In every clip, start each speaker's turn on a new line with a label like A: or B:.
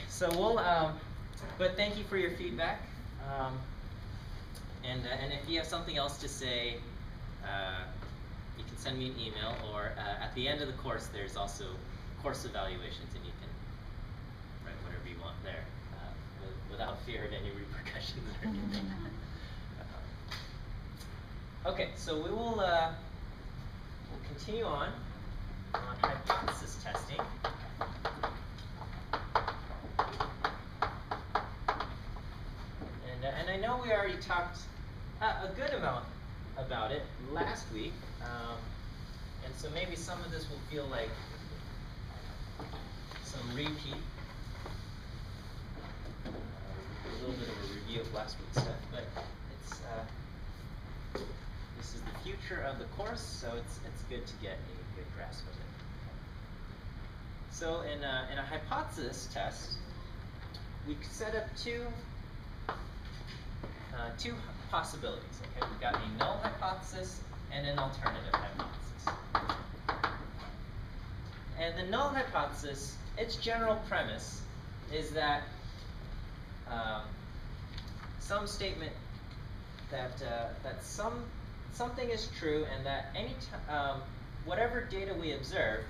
A: so we'll, but thank you for your feedback. And if you have something else to say, you can send me an email, or at the end of the course, there's also course evaluations, and you can write whatever you want there, without fear of any repercussions or anything. Okay, so we will we'll continue on hypothesis testing. And I know we already talked a good amount about it last week, and so maybe some of this will feel like some repeat, a little bit of a review of last week's stuff, but it's this is the future of the course, so it's good to get a good grasp of it. So in a hypothesis test, we set up two possibilities. Okay, we've got a null hypothesis and an alternative hypothesis. And the null hypothesis, its general premise is that some statement that something is true, and that whatever data we observe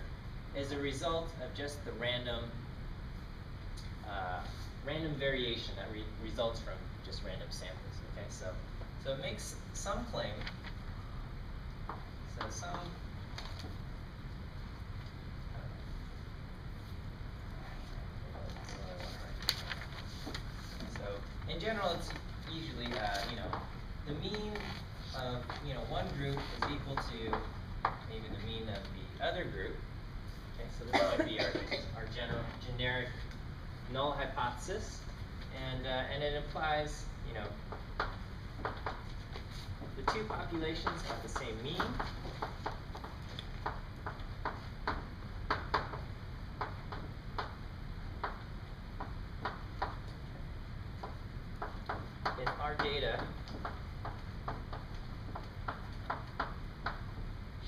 A: is a result of just the random variation that results from just random samples. Okay, so it makes some claim. So in general, it's usually the mean of one group is equal to maybe the mean of the other group. Okay, so this might be our generic null hypothesis, and it implies the two populations have the same mean. If our data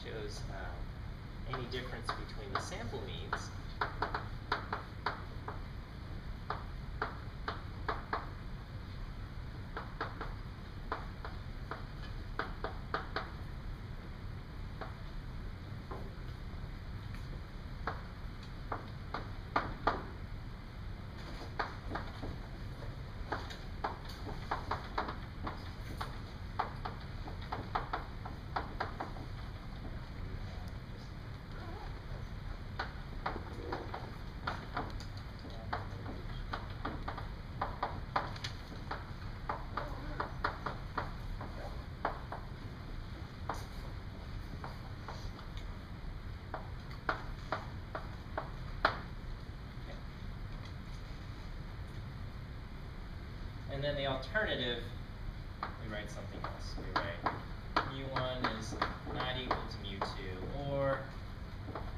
A: shows any difference between the sample means, and then the alternative, we write something else. We write mu1 is not equal to mu2, or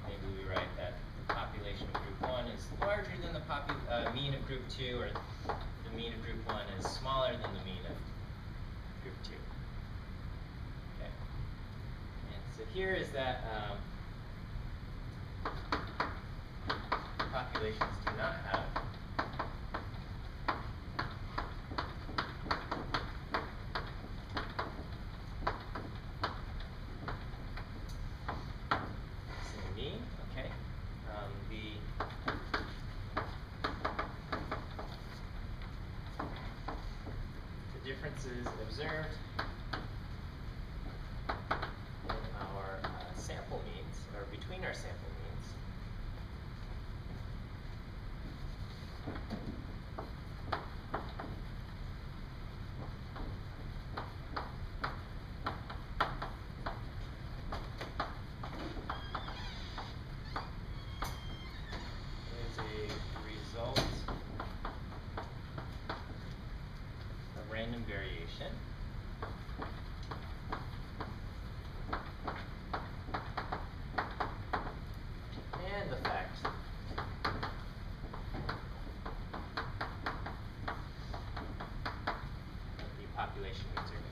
A: maybe we write that the population of group 1 is larger than the mean of group 2, or the mean of group 1 is smaller than the mean of group 2. Okay. And so here is that populations do not have same mean. Okay. The differences observed in our sample means, or between our sample means, is a result of random variation. And the fact that the population means are different.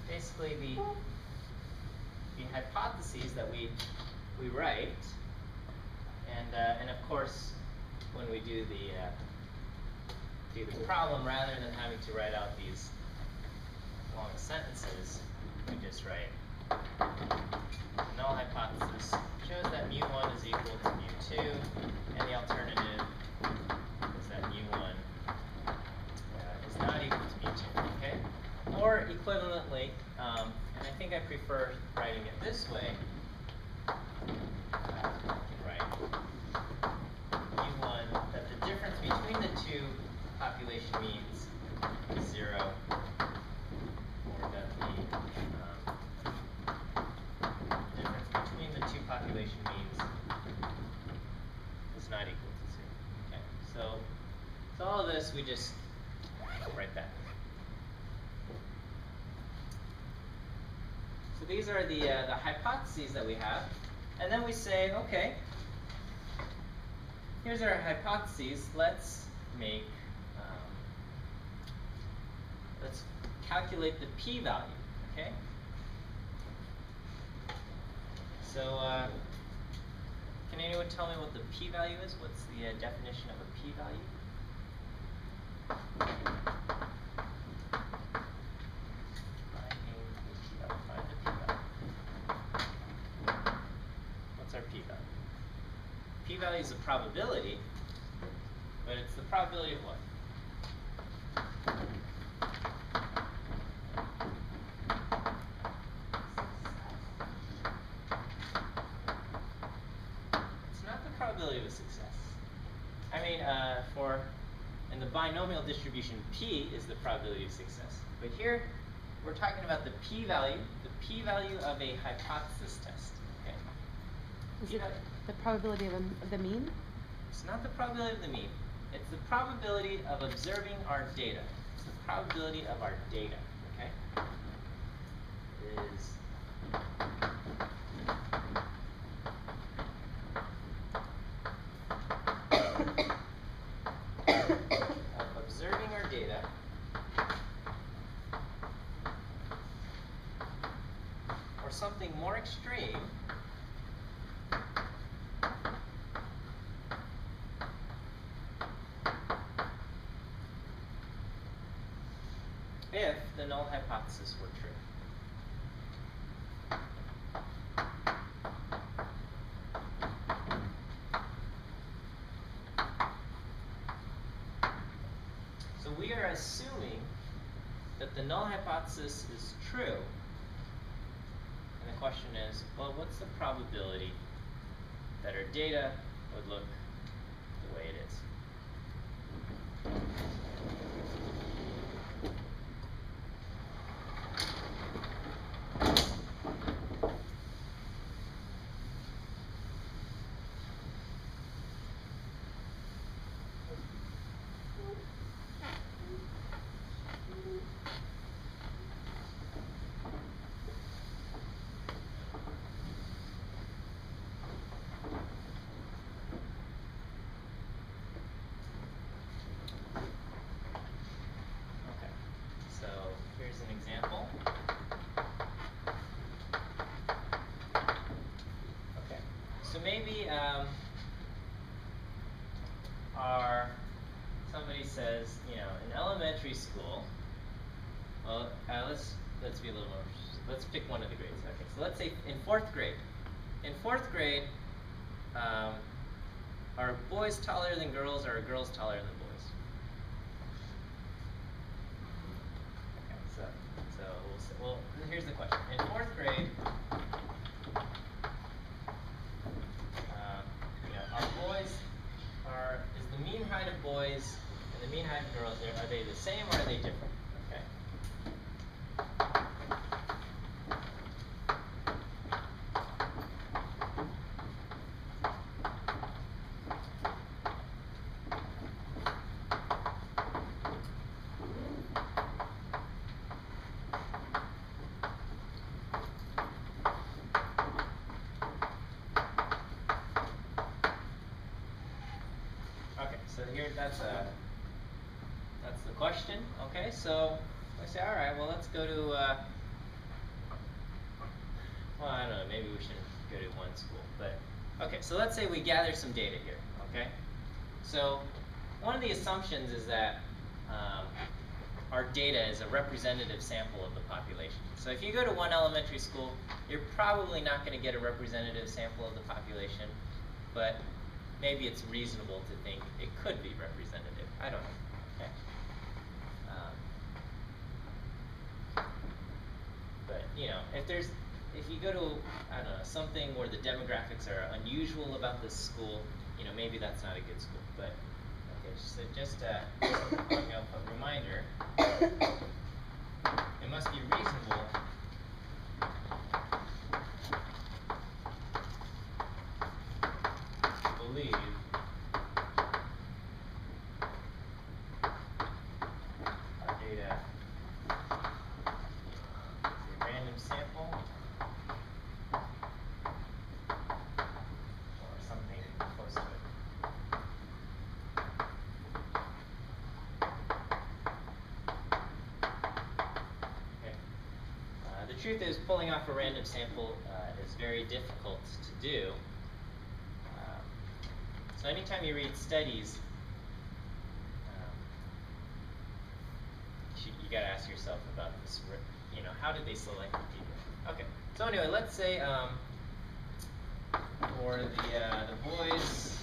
A: basically the hypotheses that we write, and of course, when we do the problem, rather than having to write out these long sentences, we just write null hypothesis shows that mu1 is equal to mu2, and the alternative is that mu1 is not equal to mu2. Okay, or equivalently, and I think I prefer writing it this way. Right, mu1 that the difference between the two population means is 0, or that the difference between the two population means is not equal to 0. Okay, so all of this we just write that. So these are the hypotheses that we have, and then we say, okay, here's our hypotheses. Let's make let's calculate the p-value. Okay. So can anyone tell me what the p-value is? What's the definition of a p-value? What's our p-value? P-value is a probability, but it's the probability of what? It's not the probability of a success. I mean, in the binomial distribution, P is the probability of success. But here, we're talking about the p-value of a hypothesis test. Okay.
B: Is it the probability of the mean?
A: It's not the probability of the mean. It's the probability of observing our data. It's the probability of our data. Okay. Of observing our data or something more extreme. If the null hypothesis were true. So we are assuming that the null hypothesis is true. And the question is, well, what's the probability that our data would look the way it is? Maybe somebody says, you know, in elementary school. Well, let's be a little more. Let's pick one of the grades. Okay, so let's say in 4th grade. In 4th grade, are boys taller than girls, or are girls taller than boys? Okay, well, here's the question. In 4th grade. Is the mean height of boys and the mean height of girls, are they the same or are they different? Okay. So here, that's the question. Okay, so I say, all right, well, let's go to, well, I don't know, maybe we shouldn't go to one school, but, okay, so let's say we gather some data here, okay? So, one of the assumptions is that our data is a representative sample of the population. So if you go to one elementary school, you're probably not going to get a representative sample of the population, but maybe it's reasonable to think it could be representative. I don't know. Okay. But you know, if you go to, I don't know, something where the demographics are unusual about this school, you know, maybe that's not a good school. But okay, so just a reminder, it must be reasonable to believe our data is a random sample or something close to it. Okay. The truth is, pulling off a random sample is very difficult to do. So anytime you read studies, you got to ask yourself about this. You know, how did they select the people? Okay. So anyway, let's say for the boys,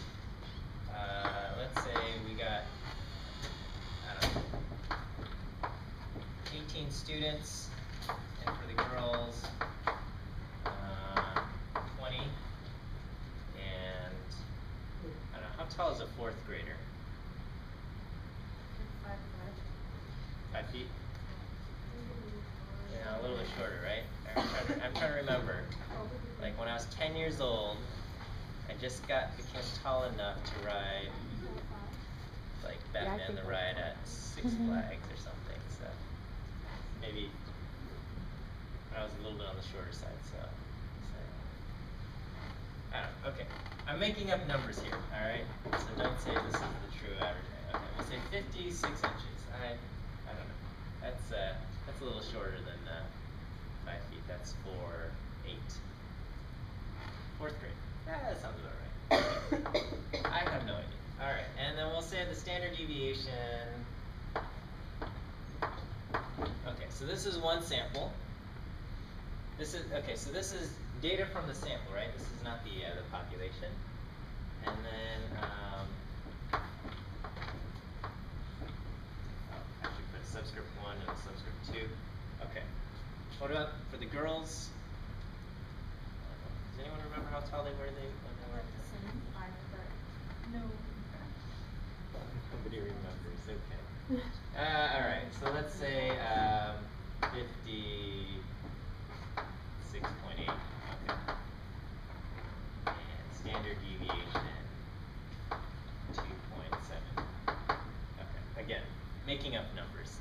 A: let's say we got, I don't know, 18 students, and for the girls, 20. And I don't know, how tall is a fourth grader? 5 feet? Yeah, a little bit shorter, right? I'm trying to remember. Like when I was 10 years old, I just became tall enough to ride like Batman the Ride at Six Flags or something. So maybe I was a little bit on the shorter side. So I don't know. Okay, I'm making up numbers here. All right. So don't say this is the true average. Okay, we'll say 56 inches. I don't know. That's a little shorter than 5 feet. That's 4'8". Fourth grade. That sounds about right. I have no idea. All right, and then we'll say the standard deviation. Okay, so this is one sample. This is okay. So this is data from the sample, right? This is not the population. And then I should put a subscript 1 and a subscript 2. Okay. What about for the girls? Does anyone remember how tall they were when they were?
C: No.
A: Nobody remembers. Okay. All right. So let's say 56.8. Okay. And standard deviation 2.7. Okay. Again, making up numbers.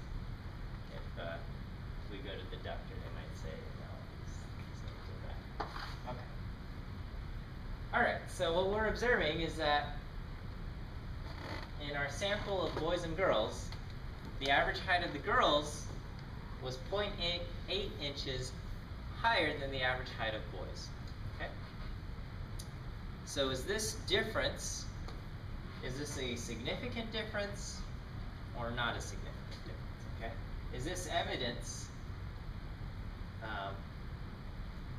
A: If we go to the doctor, they might say, no, these numbers are bad. Okay. All right. So what we're observing is that in our sample of boys and girls, the average height of the girls was 0.8 inches higher than the average height of boys. Okay? So is this difference, is this a significant difference or not a significant difference? Okay? Is this evidence,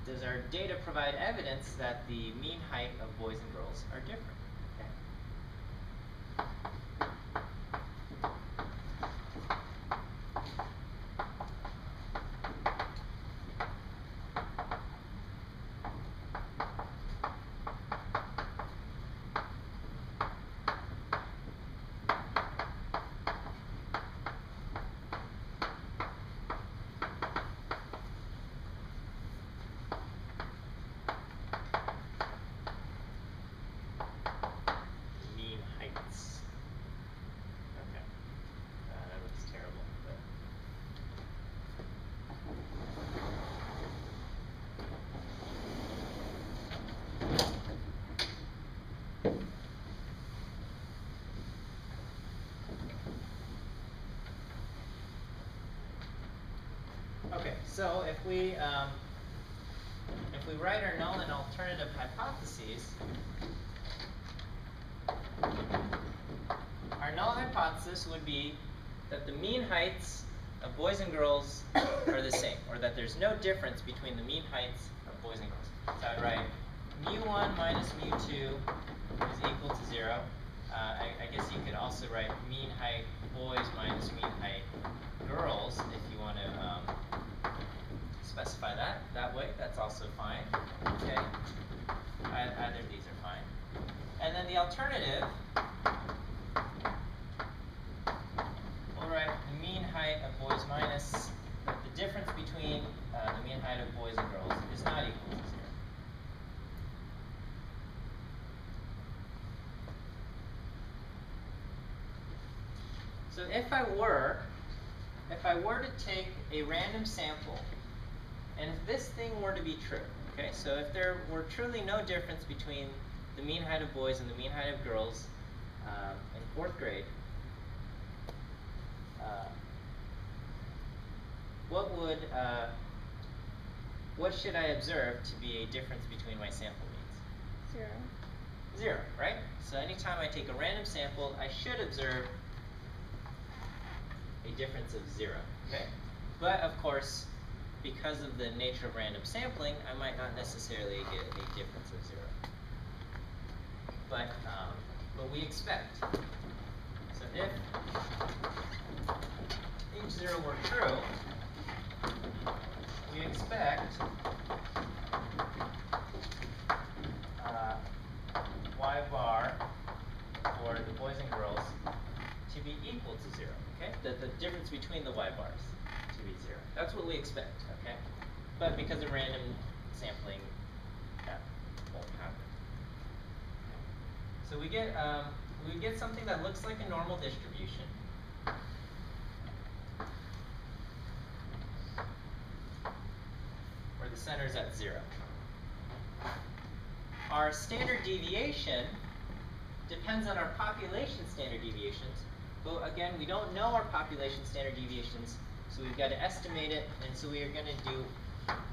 A: does our data provide evidence that the mean height of boys and girls are different? Mean heights. Okay. That looks terrible. But So if we write our null and alternative hypotheses, our null hypothesis would be that the mean heights of boys and girls are the same, or that there's no difference between the mean heights of boys and girls. So I'd write mu1 minus mu2 is equal to 0. I guess you could also write mean height boys minus mean height girls if you want to specify that way. That's also fine. Okay, either of these are fine. And then the alternative, we'll write the mean height of boys minus the difference between the mean height of boys and girls is not equal to 0. So if I were to take a random sample, and if this thing were to be true, okay, so if there were truly no difference between the mean height of boys and the mean height of girls in 4th grade, what should I observe to be a difference between my sample means? 0, right? So anytime I take a random sample, I should observe a difference of 0, okay? But of course, because of the nature of random sampling, I might not necessarily get a difference of 0. But we expect. So if h0 were true, we expect y bar for the boys and girls to be equal to 0, okay? The difference between the y bars to be 0. That's what we expect, okay? But because of random sampling, that won't happen. So we get something that looks like a normal distribution. Where the center is at 0. Our standard deviation depends on our population standard deviations. But again, we don't know our population standard deviations, so we've got to estimate it, and so we are going to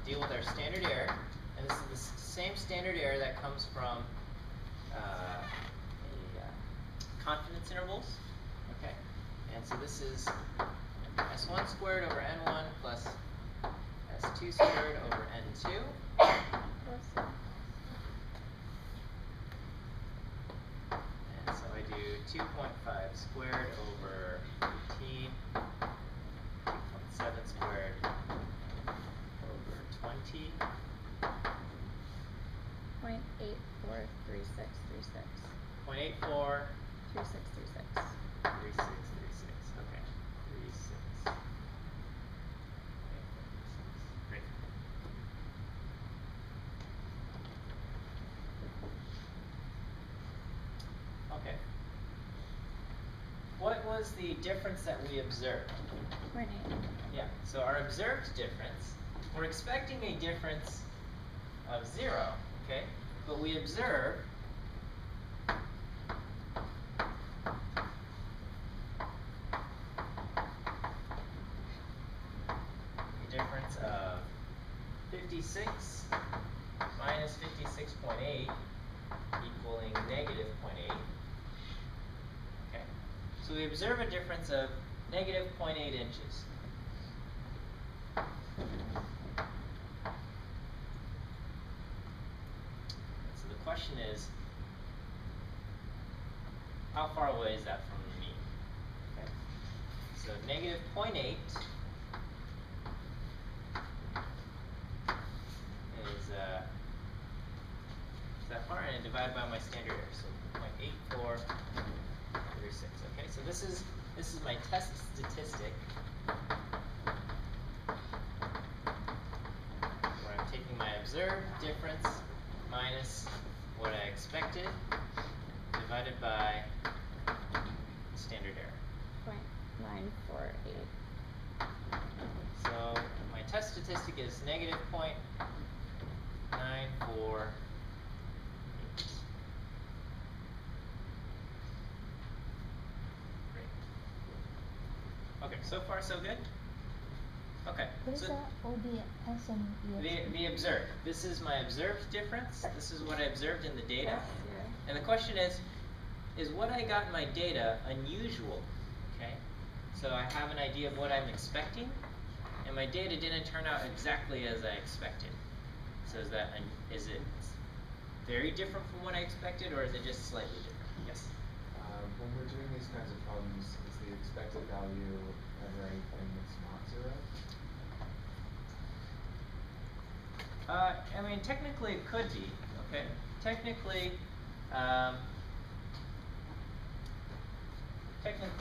A: deal with our standard error. And this is the same standard error that comes from confidence intervals. Okay, and so this is s1 squared over n1 plus s2 squared over n2. And so I do 2.5 squared over 18, 2.7 squared over 20.
D: 0.843636.
A: 0.84.
D: 3636.
A: 3636. Okay. 36. Great. Okay. What was the difference that we observed?
D: 0.8.
A: Yeah, so our observed difference, we're expecting a difference of 0, okay? But we observe a difference of 56 minus 56.8 equaling negative 0.8. Okay, so we observe a difference of negative 0.8 inches. So the question is, how far away is that from the mean? Okay, so negative 0.8 is that far, and divided by my standard error, so 0.8436. Okay, so this is my test statistic, where I'm taking my observed difference minus what I expected divided by standard error.
D: 0.948.
A: So my test statistic is negative 0.948. Great. Okay, so far so good? Okay.
E: What is
A: So
E: that ODS and EXP?
A: the observed. This is my observed difference. This is what I observed in the data.
C: Yeah.
A: And the question is what I got in my data unusual? Okay. So I have an idea of what I'm expecting, and my data didn't turn out exactly as I expected. So is it very different from what I expected, or is it just slightly different? Yes.
F: When we're doing these kinds of problems, is the expected value ever anything that's not zero?
A: I mean, technically it could be, okay? Technically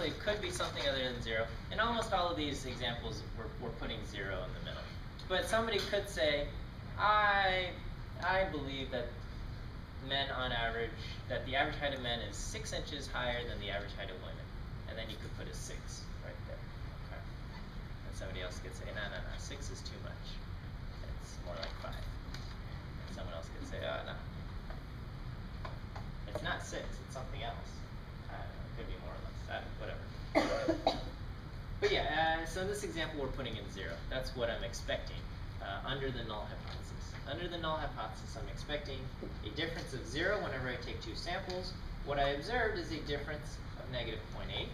A: it could be something other than zero. In almost all of these examples, we're putting 0 in the middle. But somebody could say, I believe that men on average, that the average height of men is 6 inches higher than the average height of women. And then you could put a 6 right there, okay? And somebody else could say, no, 6 is too much. It's more like 5. And someone else could say, oh, no. It's not 6, it's something else. It could be more or less, whatever. But yeah, so in this example, we're putting in 0. That's what I'm expecting under the null hypothesis. Under the null hypothesis, I'm expecting a difference of 0 whenever I take 2 samples. What I observed is a difference of -0.8.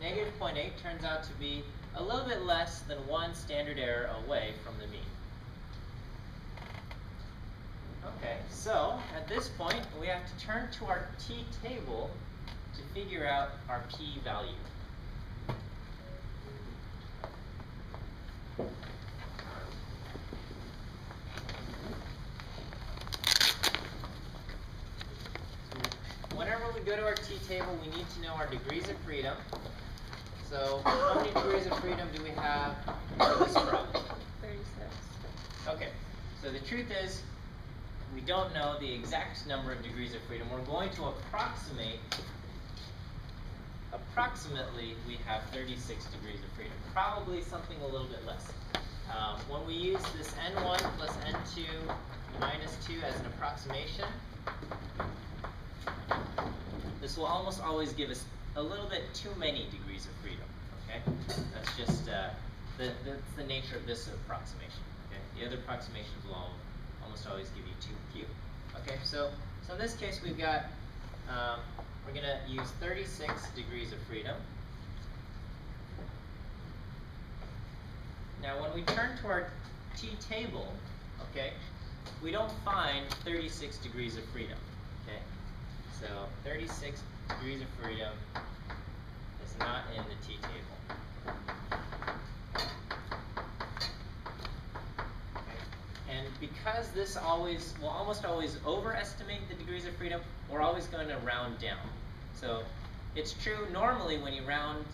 A: Okay? -0.8 turns out to be a little bit less than 1 standard error away from the mean. Okay, so at this point, we have to turn to our t-table to figure out our p-value. Whenever we go to our t-table, we need to know our degrees of freedom. So how many degrees of freedom do we have for this problem?
D: 36.
A: Okay, so the truth is, we don't know the exact number of degrees of freedom. We're going to approximately we have 36 degrees of freedom. Probably something a little bit less. When we use this n1 plus n2 minus 2 as an approximation, this will almost always give us a little bit too many degrees of freedom. Okay, that's just that's the nature of this approximation. Okay, the other approximations will almost always give you too few. Okay, so in this case we've got we're gonna use 36 degrees of freedom. Now when we turn to our t-table, okay, we don't find 36 degrees of freedom. Okay, so 36 degrees of freedom is not in the t-table. Okay. And because this will almost always overestimate the degrees of freedom, we're always going to round down. So it's true normally when you round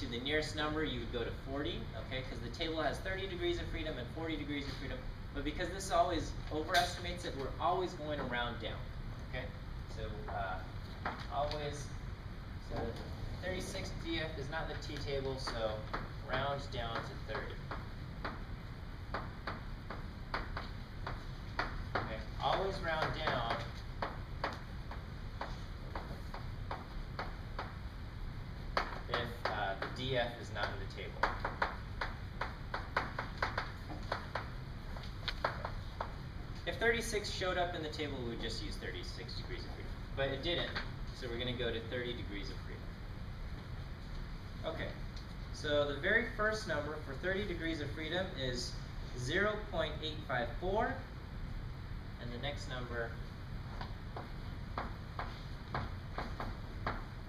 A: to the nearest number, you would go to 40, okay, because the table has 30 degrees of freedom and 40 degrees of freedom. But because this always overestimates it, we're always going to round down, okay? So always, so 36 df is not in the t-table, so round down to 30. Okay, always round down if the df is not in the table. If 36 showed up in the table, we would just use 36 degrees of freedom. But it didn't, so we're going to go to 30 degrees of freedom. Okay, so the very first number for 30 degrees of freedom is 0.854, and the next number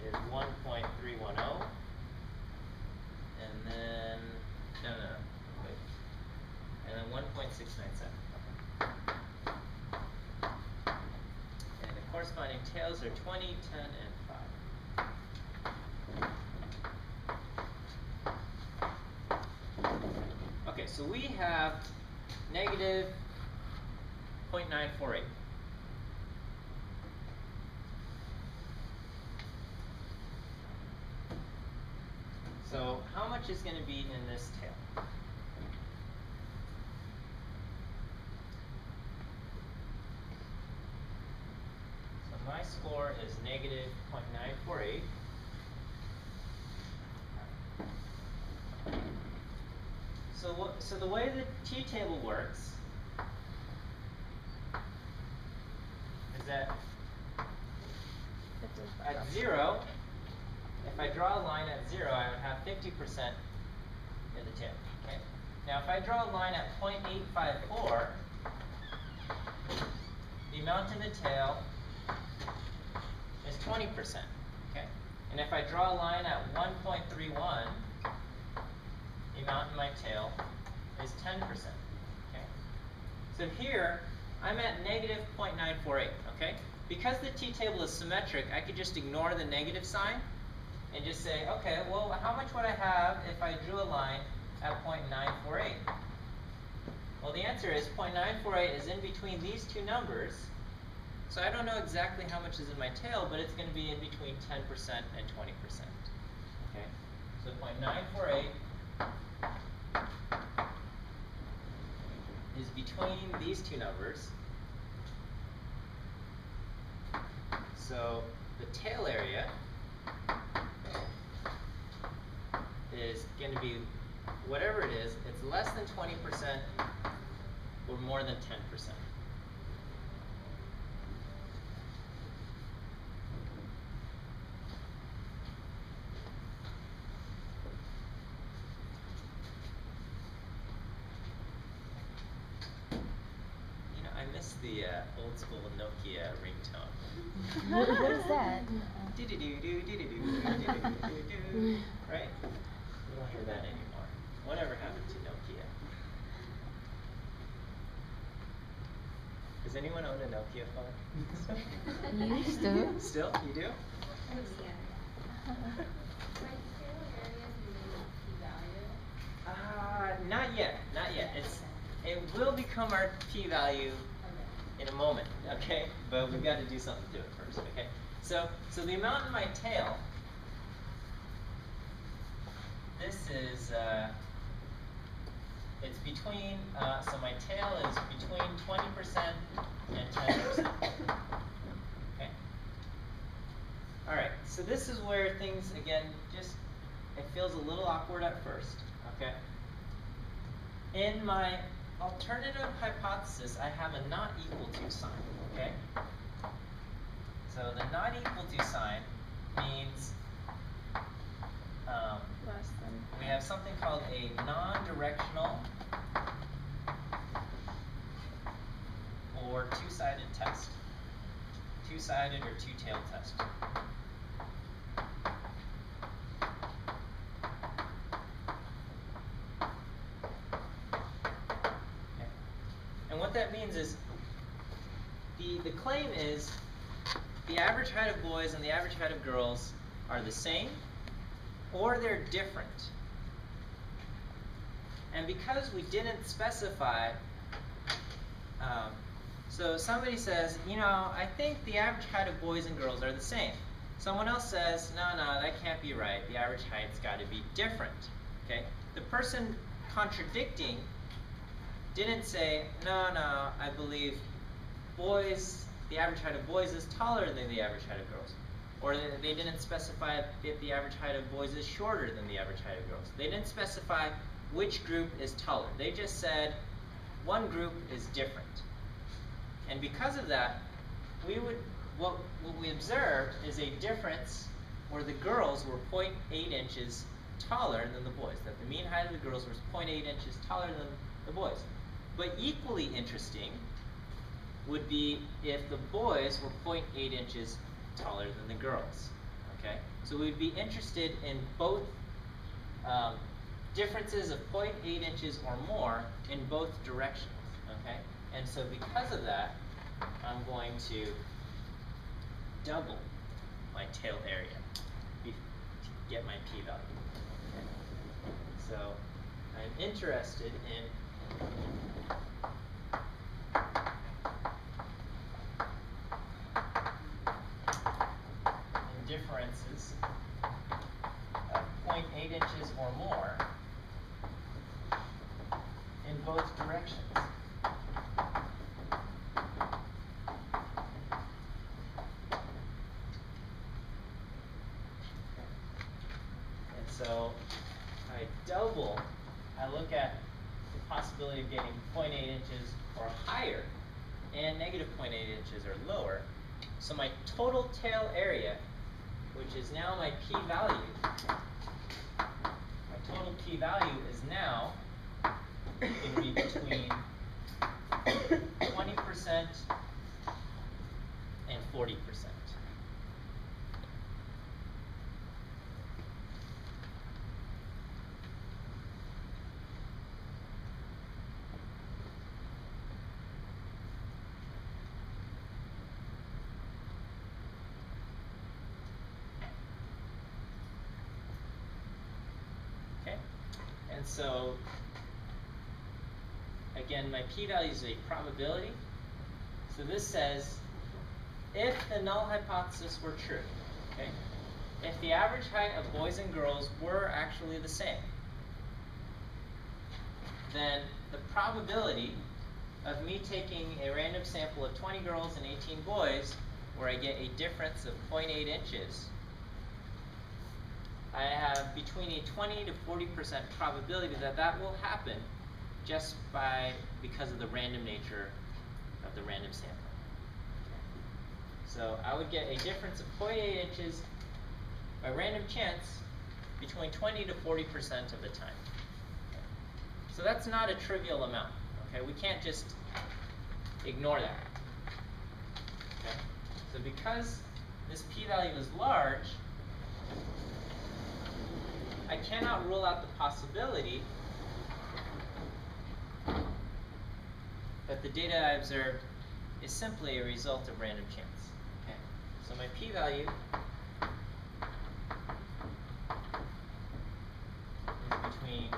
A: is 1.310, and then, wait, and then 1.697. And the corresponding tails are 20, 10, and 5. Okay, so we have negative 0.948. So how much is going to be in this tail? So my score is negative 0.948. So the way the t-table works is that at 0, if I draw a line at 0, I would have 50% in the tail. Okay. Now, if I draw a line at 0.854, the amount in the tail is 20%. Okay. And if I draw a line at 1.31, the amount in my tail is 10%. Okay. So here, I'm at negative 0.948. Okay. Because the t-table is symmetric, I could just ignore the negative sign and just say, okay, well, how much would I have if I drew a line at 0.948? Well, the answer is 0.948 is in between these two numbers, so I don't know exactly how much is in my tail, but it's going to be in between 10% and 20%. Okay, so 0.948 is between these two numbers. So the tail area is going to be whatever it is. It's less than 20% or more than 10%. You know, I miss the old school Nokia ringtone.
E: What is that?
A: Right? We don't hear that anymore. Whatever happened to Nokia? Does anyone own a Nokia phone?
B: Used to.
A: Still? You do? Not yet. Not yet. It will become our p-value in a moment, okay? But we've got to do something to it first, okay? So the amount in my tail, this is, it's between, so my tail is between 20% and 10%. Okay. All right, so this is where things, again, just, it feels a little awkward at first, okay? In my alternative hypothesis, I have a not equal to sign, okay? So the not equal to sign means
D: Less than.
A: we have something called a non-directional or two-sided test. Two-sided or two-tailed test. Okay. And what that means is the claim is the average height of boys and the average height of girls are the same or they're different. And because we didn't specify, so somebody says, you know, I think the average height of boys and girls are the same. Someone else says, no, that can't be right. The average height's got to be different. Okay? The person contradicting didn't say, no, I believe boys, the average height of boys is taller than the average height of girls. Or they didn't specify if the average height of boys is shorter than the average height of girls. They didn't specify which group is taller. They just said one group is different. And because of that, what we observed is a difference where the girls were 0.8 inches taller than the boys. That the mean height of the girls was 0.8 inches taller than the boys. But equally interesting would be if the boys were 0.8 inches taller than the girls. Okay? So we'd be interested in both differences of 0.8 inches or more in both directions. Okay? And so because of that, I'm going to double my tail area to get my p-value. Okay? So I'm interested in differences of 0.8 inches or more in both directions. And so I look at possibility of getting 0.8 inches or higher, and negative 0.8 inches or lower. So my total tail area, which is now my p-value, my total p-value is now going to be between 20% and 40%. Okay, and so again, my p-value is a probability. So this says if the null hypothesis were true, okay, if the average height of boys and girls were actually the same, then the probability of me taking a random sample of 20 girls and 18 boys, where I get a difference of 0.8 inches, I have between a 20 to 40% probability that that will happen just because of the random nature of the random sample. So I would get a difference of 0.8 inches by random chance between 20 to 40% of the time. So that's not a trivial amount. Okay, we can't just ignore that. Okay, so because this p-value is large, I cannot rule out the possibility that the data I observed is simply a result of random chance. Okay, so my p-value is between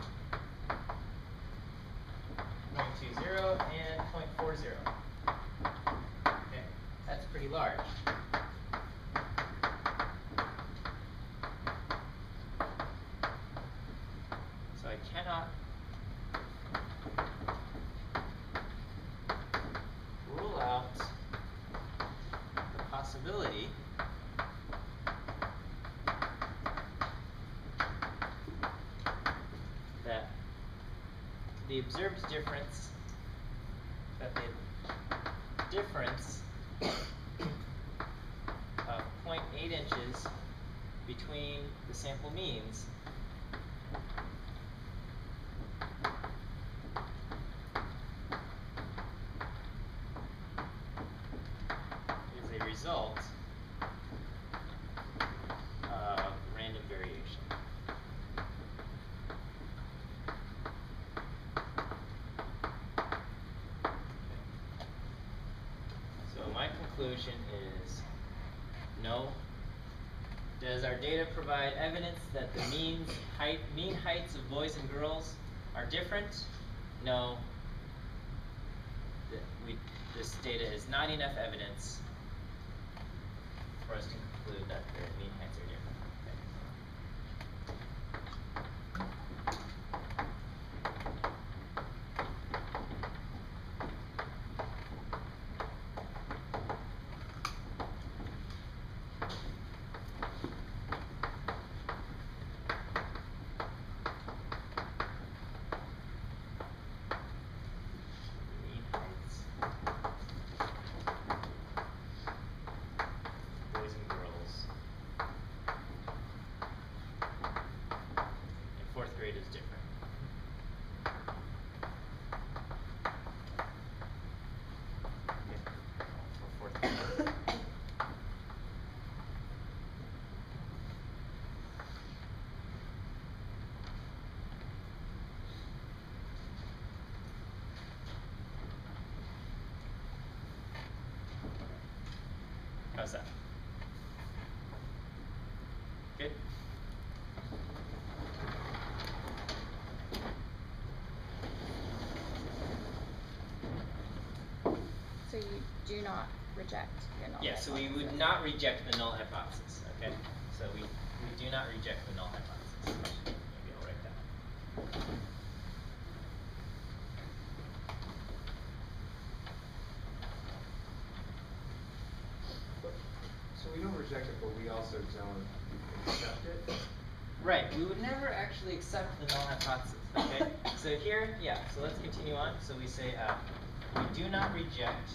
A: 0.20 and 0.40. Okay, that's pretty large. So I cannot rule out the possibility that the observed difference, of 0.8 inches between the sample means is a result of random variation. So my conclusion is no. Does our data provide evidence that the mean heights of boys and girls are different? No. This data is not enough evidence for us to conclude that their mean heights are different. Mean heights, boys and girls, in 4th grade is different. Okay, for 4th grade. How's that? Good?
D: So you do not reject your null
A: Yeah, so we would
D: hypothesis.
A: not reject the null hypothesis, okay? So we do not reject the null hypothesis. Maybe I'll write that.
F: So we don't reject it, but we also don't accept it.
A: Right, we would never actually accept the null hypothesis, okay? So here, yeah, so let's continue on. So we say, we do not reject.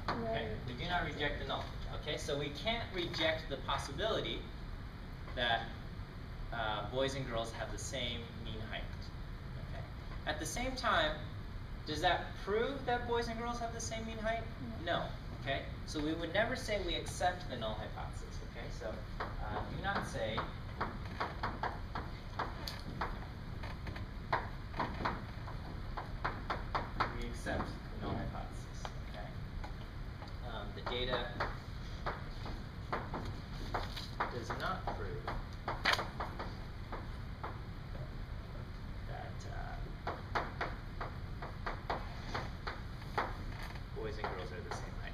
A: Okay, we do not reject the null. Okay, so we can't reject the possibility that boys and girls have the same mean height. Okay. At the same time, does that prove that boys and girls have the same mean height? No. Okay, so we would never say we accept the null hypothesis. Okay, so do not say we accept the null hypothesis. Okay, the data does not prove that boys and girls are the same height.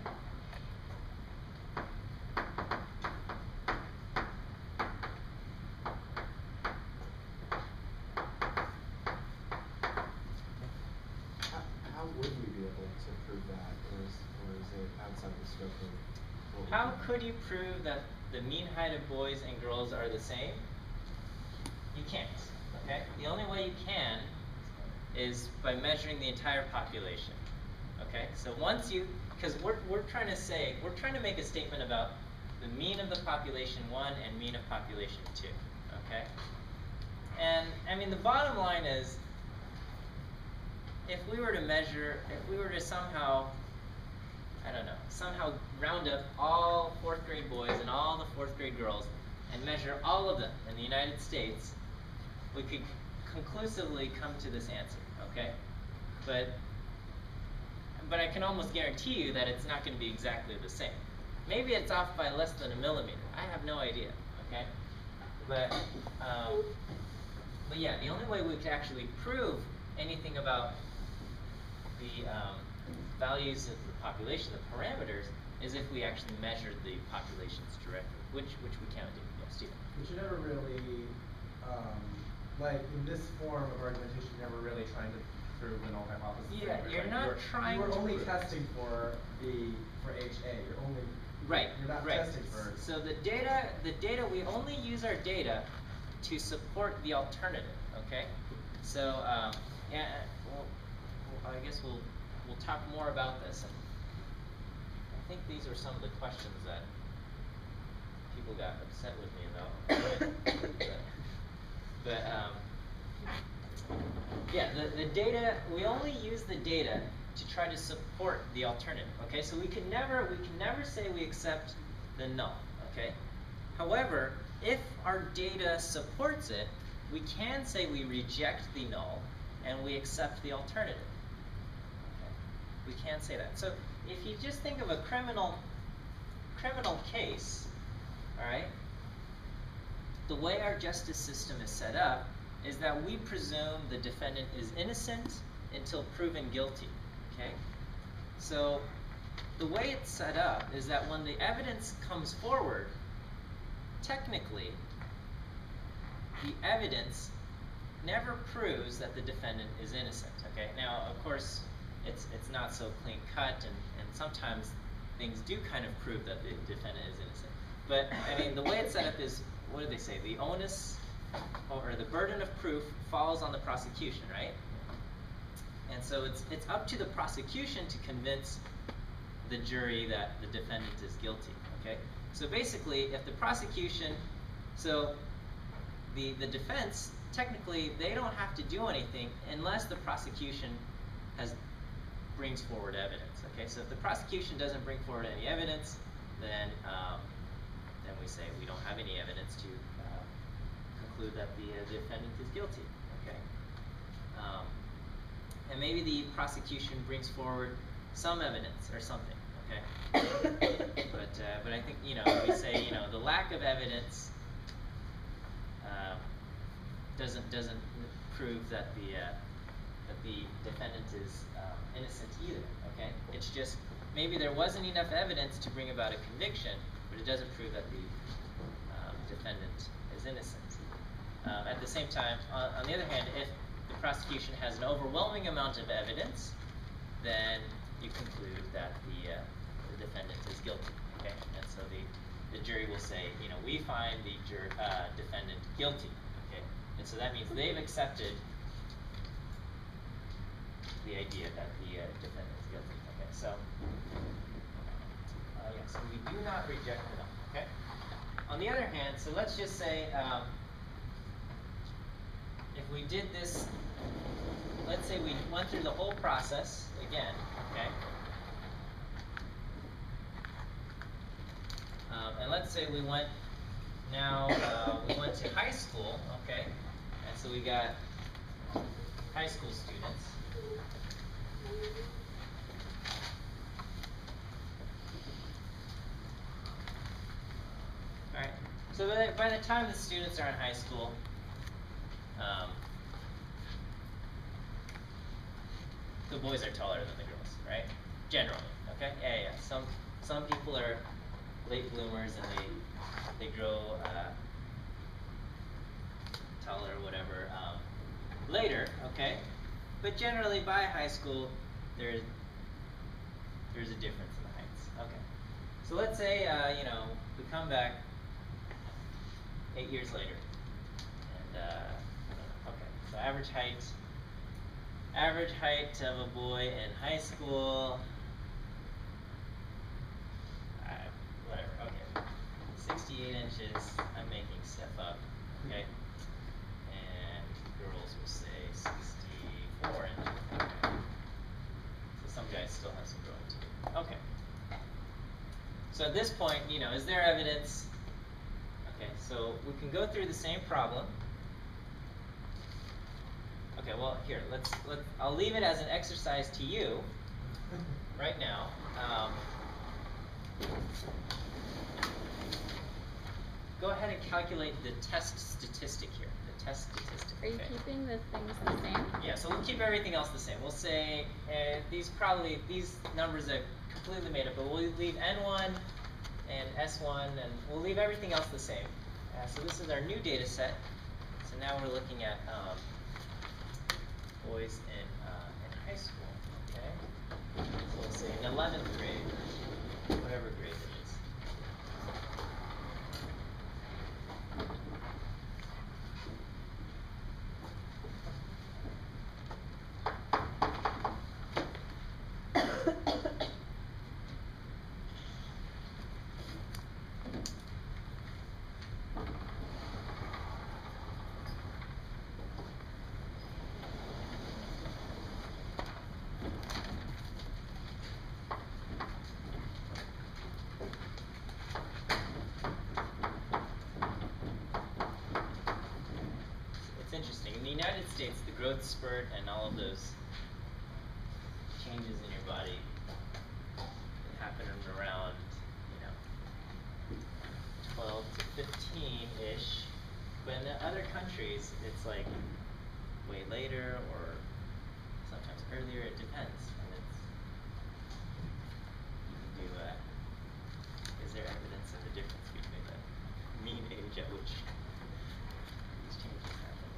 F: How would we be able to prove that, or is it outside the scope of what we
A: How
F: can-
A: could you prove that the mean height of boys and girls are the same? You can't, okay? The only way you can is by measuring the entire population, okay? So once you, because we're trying to say, we're trying to make a statement about the mean of the population 1 and mean of population 2, okay? And, I mean, the bottom line is, if we were to measure, if we were to somehow, I don't know, somehow round up all 4th grade boys and all the 4th grade girls and measure all of them in the United States, we could conclusively come to this answer, okay? But I can almost guarantee you that it's not going to be exactly the same. Maybe it's off by less than a millimeter. I have no idea, okay? But yeah, the only way we could actually prove anything about the values of the population, the parameters, is if we actually measured the populations directly, which we can't do. Yeah, Stephen.
G: But you're never really, like in this form of argumentation, you're never really trying to prove the null hypothesis.
A: Yeah,
G: anyway,
A: you're
G: right?
A: not trying
G: You were
A: to
G: only
A: prove.
G: testing for HA. You're only
A: Right.
G: You're not
A: right.
G: testing for.
A: So the data, we only use our data to support the alternative. Okay. So yeah, well, I guess we'll talk more about this. And I think these are some of the questions that people got upset with me about. but yeah, the data, we only use the data to try to support the alternative. Okay, so we can never say we accept the null. Okay, however, if our data supports it, we can say we reject the null and we accept the alternative. Okay. We can say that. So if you just think of a criminal case, all right, the way our justice system is set up is that we presume the defendant is innocent until proven guilty. Okay? So the way it's set up is that when the evidence comes forward, technically, the evidence never proves that the defendant is innocent. Okay? Now, of course, it's not so clean cut, and sometimes things do kind of prove that the defendant is innocent. But I mean, the way it's set up is, what do they say? The onus or the burden of proof falls on the prosecution, right? And so it's up to the prosecution to convince the jury that the defendant is guilty. Okay? So basically, if the prosecution, so the defense, technically, they don't have to do anything unless the prosecution brings forward evidence. Okay? So if the prosecution doesn't bring forward any evidence, then we say we don't have any evidence to conclude that the defendant is guilty. Okay? And maybe the prosecution brings forward some evidence or something. Okay? But I think, we say, the lack of evidence doesn't prove that the defendant is innocent either. Okay? It's just maybe there wasn't enough evidence to bring about a conviction, but it doesn't prove that the defendant is innocent. At the same time, on the other hand, if the prosecution has an overwhelming amount of evidence, then you conclude that the defendant is guilty. Okay, and so the jury will say, you know, we find the defendant guilty, okay? And so that means they've accepted the idea that the defendant is guilty, okay? So, yeah, so we do not reject them, okay? On the other hand, so let's just say, if we did this, let's say we went through the whole process again, okay? And let's say we went we went to high school, okay? And so we got high school students. Alright, so by the time the students are in high school, the boys are taller than the girls, right? Generally, okay? Yeah. Some people are late bloomers and they grow taller or whatever later, okay? But generally by high school there's a difference in the heights. Okay. So let's say you know, we come back 8 years later and okay, so average height of a boy in high school, whatever, okay, 68 inches, I'm making stuff up, okay, and girls will say 64 inches, okay, so some guys still have some growing to do, okay. So at this point, you know, is there evidence? Okay, so we can go through the same problem. Okay, well, here, I'll leave it as an exercise to you right now. Go ahead and calculate the test statistic here. The test statistic.
D: Are you keeping the things the same?
A: Yeah, so we'll keep everything else the same. We'll say these numbers are completely made up, but we'll leave N1 and S1, and we'll leave everything else the same. So this is our new data set. So now we're looking at boys in high school, okay? So let's say in 11th grade, or whatever grade it is. Interesting. In the United States, the growth spurt and all of those changes in your body happen around, you know, 12 to 15-ish. But in the other countries, it's like way later or sometimes earlier. It depends. And it's, you can do, is there evidence of the difference between the mean age at which these changes happen?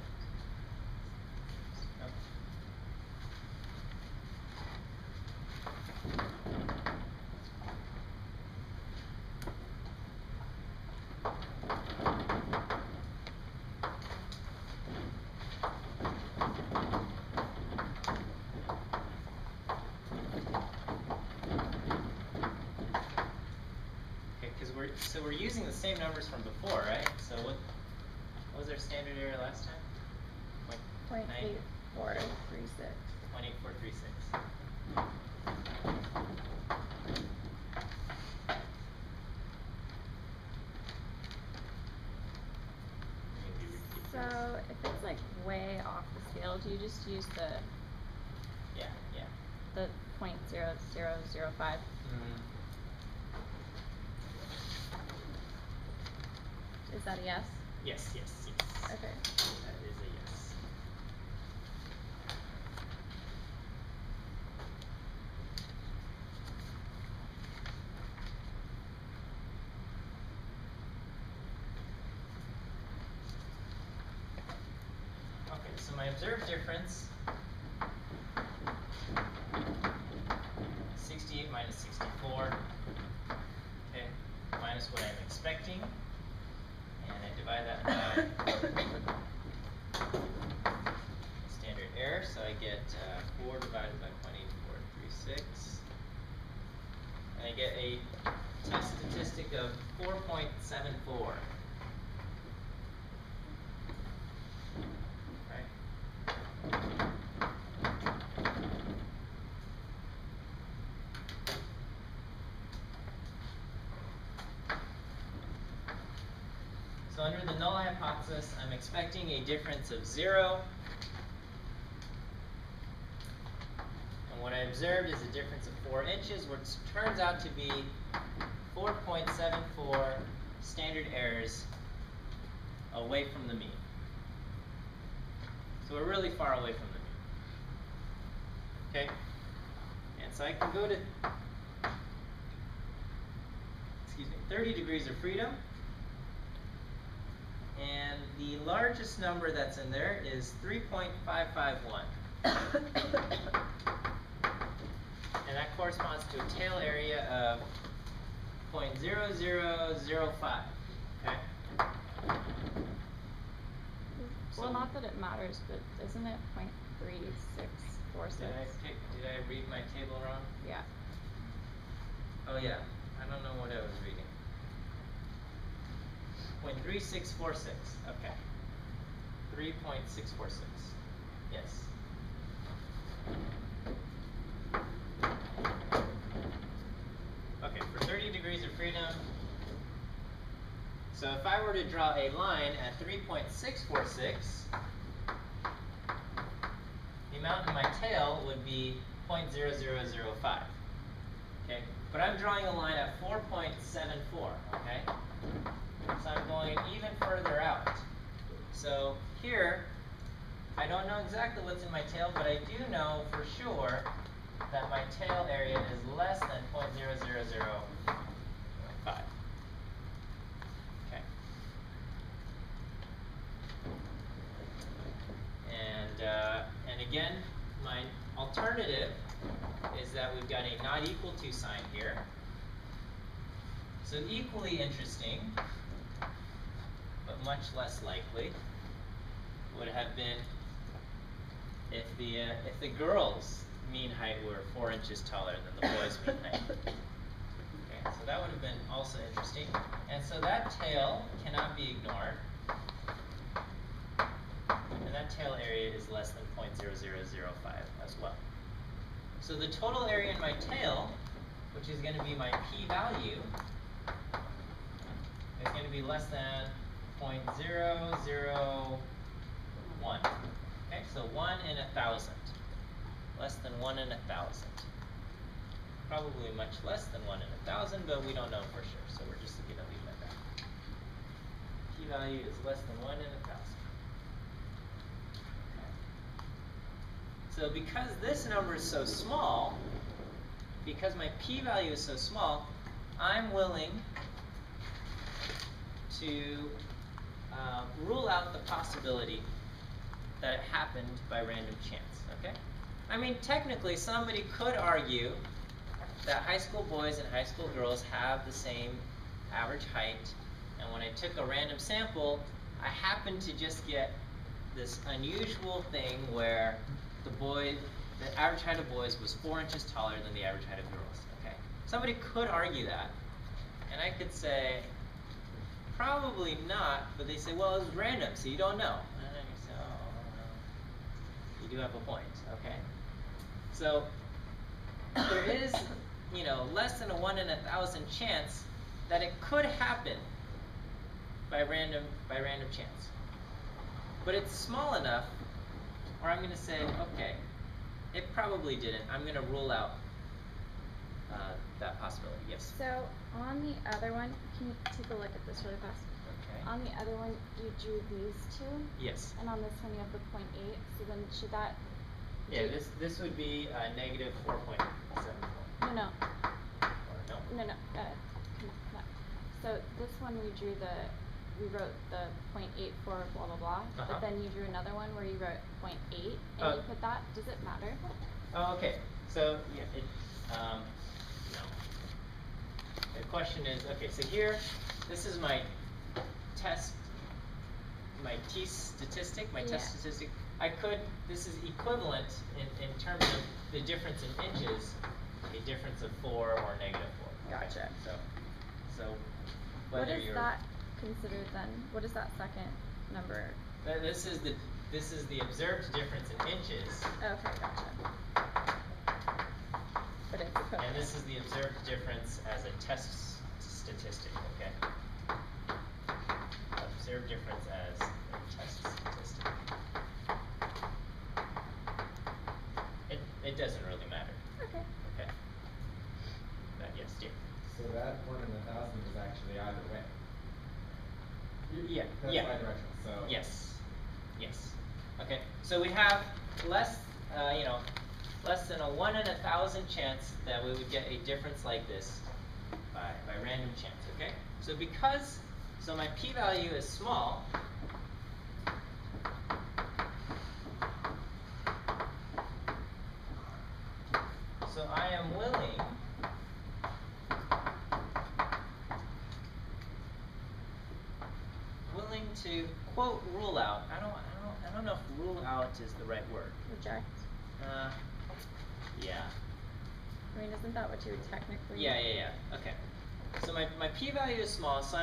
A: So we're using the same numbers from before, right? So what was our standard error last time?
D: 0.8436.
A: 0.8436.
D: So if it's like way off the scale, do you just use the the 0.0005?
A: Mm-hmm.
D: Is that a yes?
A: Yes.
D: Okay.
A: That is a yes. Okay, so my observed difference, 68 minus 64, okay, minus what I'm expecting. expecting, and I divide that by standard error, so I get 4 divided by 0.8436, and I get a test statistic of 4.74. So under the null hypothesis, I'm expecting a difference of 0. And what I observed is a difference of 4 inches, which turns out to be 4.74 standard errors away from the mean. So we're really far away from the mean. Okay? And so I can go to 30 degrees of freedom. And the largest number that's in there is 3.551. And that corresponds to a tail area of 0.0005. Okay?
D: Well, not that it matters, but isn't it 0.3646?
A: Did I read my table wrong?
D: Yeah.
A: Oh yeah, I don't know what I was reading. 0.3646. Okay. 3.646. Yes. Okay, for 30 degrees of freedom. So if I were to draw a line at 3.646, the amount in my tail would be 0.0005. Okay, but I'm drawing a line at 4.74. Okay. So I'm going even further out. So here, I don't know exactly what's in my tail, but I do know for sure that my tail area is less than 0.0005. Okay. And again, my alternative is that we've got a not equal to sign here. So equally interesting, but much less likely, would have been if the girls' mean height were 4 inches taller than the boys' mean height. Okay, so that would have been also interesting. And so that tail cannot be ignored. And that tail area is less than 0.0005 as well. So the total area in my tail, which is going to be my p-value, is going to be less than 0.001. Okay, so 1 in 1,000. Less than 1 in 1,000. Probably much less than 1 in 1,000, but we don't know for sure, so we're just going to leave it at that. P-value is less than 1 in 1,000. Okay. So because this number is so small, because my p-value is so small, I'm willing to rule out the possibility that it happened by random chance, okay? I mean, technically, somebody could argue that high school boys and high school girls have the same average height, and when I took a random sample, I happened to just get this unusual thing where the average height of boys was 4 inches taller than the average height of girls, okay? Somebody could argue that, and I could say, probably not, but they say, well, it was random, so you don't know. And then you say, oh, no. You do have a point, okay? So there is, less than a 1 in 1,000 chance that it could happen by random chance. But it's small enough, or I'm going to say, okay, it probably didn't. I'm going to rule out that possibility. Yes.
D: So on the other one, can you take a look at this really fast?
A: Okay.
D: On the other one, you drew these two.
A: Yes.
D: And on this one, you have the 0.8. So then should that?
A: Yeah. This would be negative 4.74.
D: No.
A: Or no.
D: No. Come on. So this one we wrote the 0.8 for blah blah blah. But then you drew another one where you wrote 0.8 and you put that. Does it matter?
A: Oh, okay. So yeah, no. The question is, okay, so here this is my test, my t statistic, my test
D: Yeah.
A: statistic. This is equivalent in terms of the difference in inches, a difference of 4 or negative 4.
D: Gotcha.
A: So
D: What
A: whether
D: is
A: you're
D: that considered then? What is that second number?
A: this is the observed difference in inches,
D: Okay, gotcha. But it's equivalent.
A: and this is the observed difference as a test statistic. Okay. Observed difference as a test statistic. It doesn't really matter.
D: Okay.
A: Okay. But yes, dear.
G: So that 1 in 1,000 is actually either way.
A: Yeah.
G: That's
A: Yeah.
G: bidirectional, so.
A: Yes. Yes. Okay. So we have less than a 1 in 1,000 chance that we would get a difference like this by random chance. Okay. So my p-value is small. So I am willing to quote rule out. I don't know if rule out is the right word.
D: Reject.
A: Yeah.
D: I mean, isn't that what you would technically?
A: Yeah. Okay. So my p-value is small, so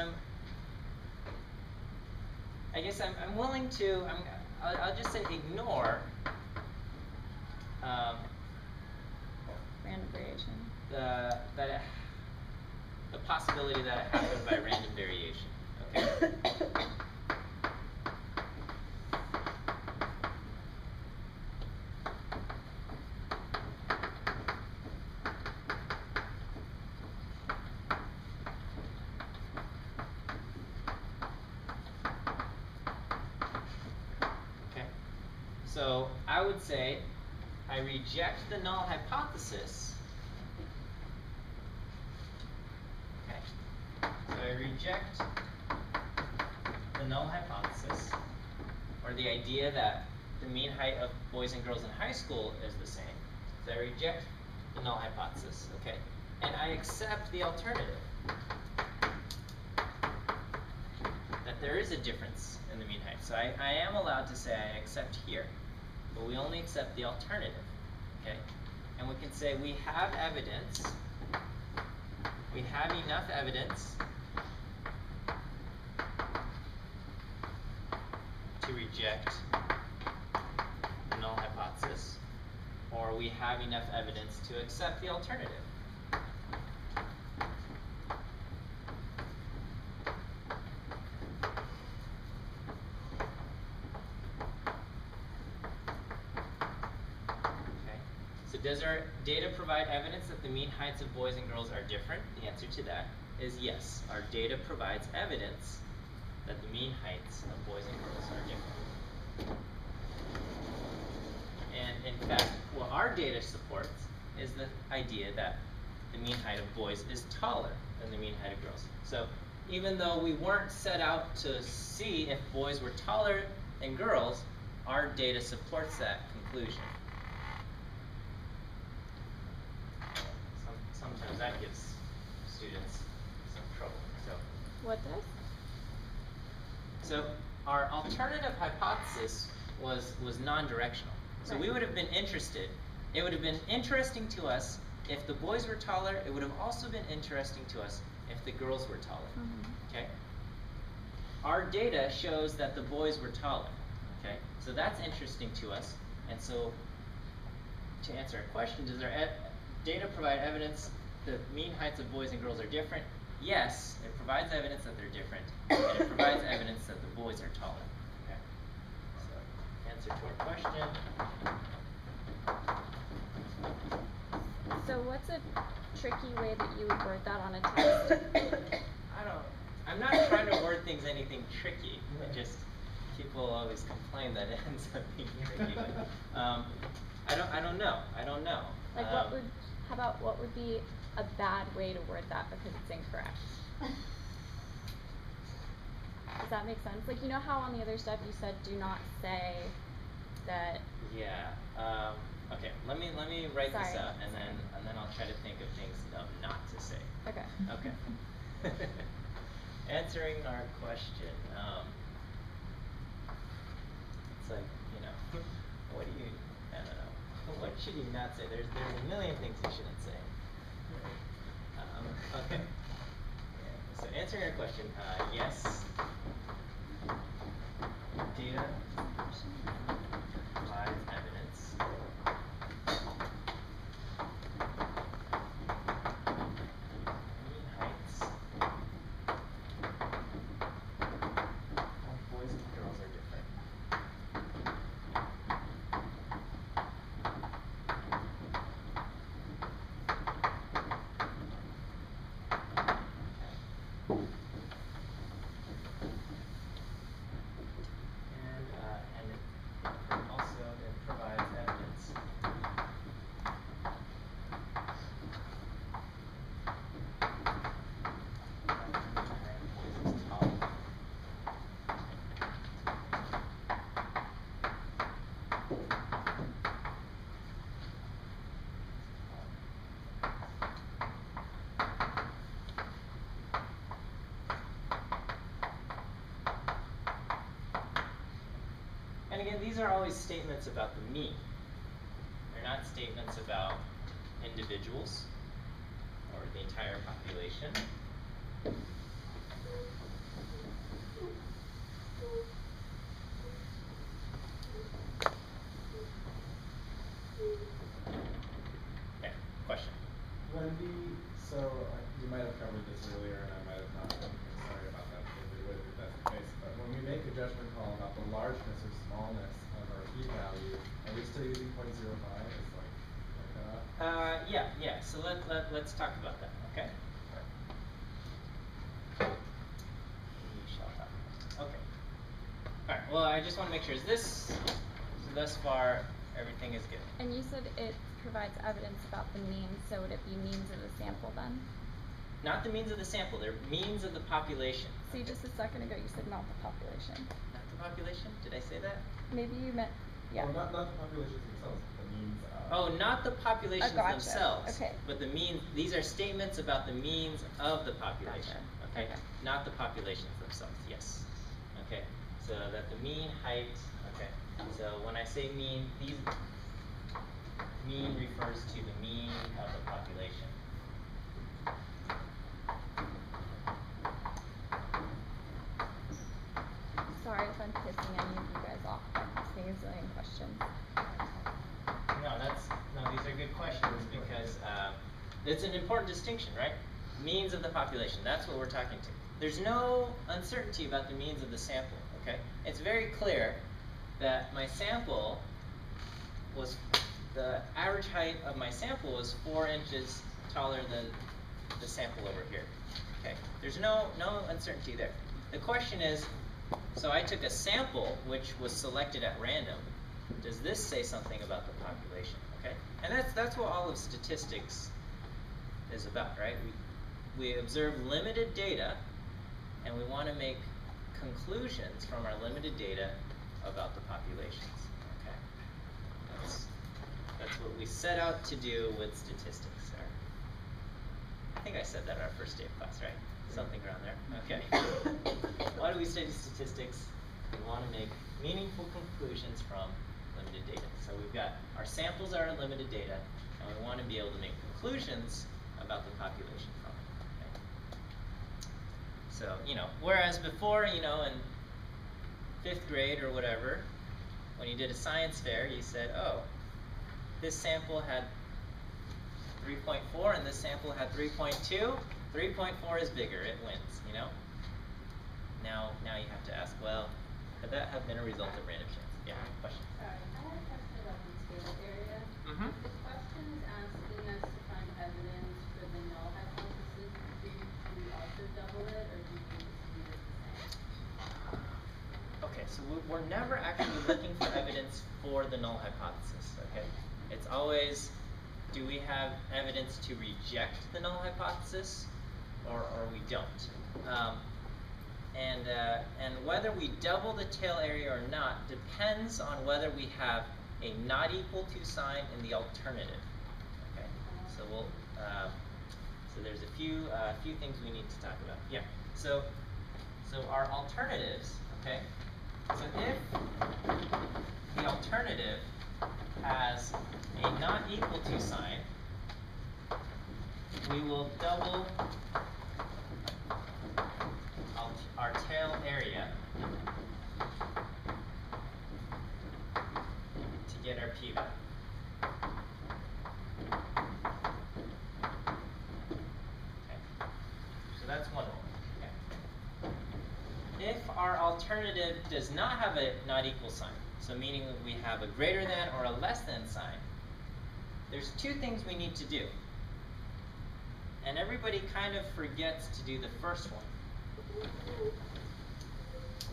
A: I'm willing to I'll just say ignore
D: Random variation.
A: the possibility that it happened by random variation. Okay. So I would say I reject the null hypothesis. Okay. So I reject the null hypothesis, or the idea that the mean height of boys and girls in high school is the same. So I reject the null hypothesis, okay? And I accept the alternative, that there is a difference in the mean height. So I am allowed to say I accept here, but we only accept the alternative, okay? And we can say we have evidence, we have enough evidence to reject the null hypothesis, or we have enough evidence to accept the alternative. Does our data provide evidence that the mean heights of boys and girls are different? The answer to that is yes. Our data provides evidence that the mean heights of boys and girls are different. And in fact, what our data supports is the idea that the mean height of boys is taller than the mean height of girls. So even though we weren't set out to see if boys were taller than girls, our data supports that conclusion. Sometimes that gives students some trouble.
D: What does?
A: So our alternative hypothesis was non-directional. So
D: Right.
A: we would have been interested. It would have been interesting to us if the boys were taller. It would have also been interesting to us if the girls were taller. Okay. Our data shows that the boys were taller. Okay. So that's interesting to us. And so to answer a question, does our data provide evidence that mean heights of boys and girls are different? Yes, it provides evidence that they're different, and it provides evidence that the boys are taller. Okay. So, answer to our question.
D: So what's a tricky way that you would word that on a test?
A: I'm not trying to word things anything tricky. It just, people always complain that it ends up being tricky. But, I don't know.
D: Like how about what would be a bad way to word that because it's incorrect? Does that make sense? Like, you know how on the other stuff you said do not say that.
A: Yeah. Okay. Let me write this
D: Sorry.
A: out, and then I'll try to think of things not to say.
D: Okay.
A: Okay. answering our question. It's like, you know, what do you, I don't know. What should you not say? There's a million things you shouldn't say. Okay. Yeah. So answering our question, yes. Data provides evidence. Mean heights of boys and girls are different. And it also it provides evidence. Boys is tall. And again, these are always statements about the mean. They're not statements about individuals or the entire population. Okay, question.
G: Wendy, so you might have covered this earlier and I might have not. I'm sorry about that if that's the case. But when we make a judgment call about the largeness or smallness of our p-value, are we still using 0.05 as like that?
A: Yeah. So let's talk about that. Okay. We shall talk about it. Okay. All right. Well, I just want to make sure. Is this thus far everything is good?
D: And you said it provides evidence about the means, so would it be means of the sample then?
A: Not the means of the sample. They're means of the population.
D: See, just a second ago you said not the population.
A: Not the population? Did I say that?
D: Maybe you meant, yeah.
G: Well, not the populations themselves, but the means of.
A: Oh, not the populations
D: gotcha.
A: themselves.
D: Okay.
A: But the means. These are statements about the means of the population.
D: Gotcha.
A: Okay?
D: Okay.
A: Not the populations themselves. Yes. Okay. So that the mean height. Okay. So when I say mean, these mean refers to the mean of the population.
D: Sorry if I'm pissing any of you guys off by asking a zillion questions.
A: No, these are good questions because it's an important distinction, right? Means of the population. That's what we're talking to. There's no uncertainty about the means of the sample. Okay, it's very clear that my sample was the average height of my sample was 4 inches taller than the sample over here. Okay, there's no uncertainty there. The question is, so I took a sample which was selected at random. Does this say something about the population? Okay, and that's what all of statistics is about, right? We observe limited data, and we want to make conclusions from our limited data about the populations. Okay, that's what we set out to do with statistics. I think I said that in our first day of class, right? Something around there. Okay. Why do we study statistics? We want to make meaningful conclusions from limited data. So we've got our samples are limited data, and we want to be able to make conclusions about the population from it. Okay? So, whereas before, in 5th grade or whatever, when you did a science fair, you said, oh, this sample had 3.4 and this sample had 3.2. 3.4 is bigger, it wins, Now you have to ask, well, could that have been a result of random chance? Yeah, question.
C: Sorry, I had a question about the scale area.
A: Mm-hmm.
C: The question is asking us to find evidence for the null hypothesis. Do we also double it, or do we just leave it the same?
A: Okay, so we're never actually looking for evidence for the null hypothesis, okay? It's always, do we have evidence to reject the null hypothesis, or we don't? And whether we double the tail area or not depends on whether we have a not equal to sign in the alternative. Okay, so so there's a few things we need to talk about. Yeah. So So our alternatives, okay? So if the alternative has a not equal to sign, we will double our tail area to get our p-value. Okay. So that's one rule. Okay. If our alternative does not have a not equal sign, so meaning that we have a greater than or a less than sign, there's two things we need to do. And everybody kind of forgets to do the first one.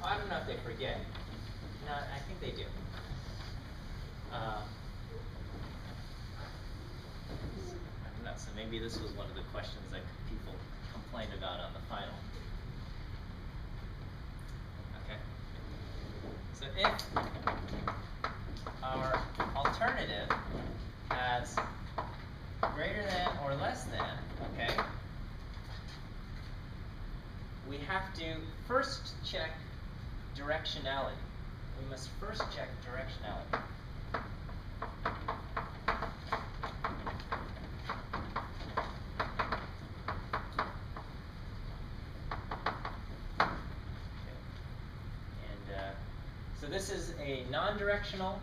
A: Well, I don't know if they forget. No, I think they do. I don't know, so maybe this was one of the questions that people complained about on the final. Okay. So if our alternative has greater than or less than, okay, we have to first check directionality. We must first check directionality. So this is a non-directional,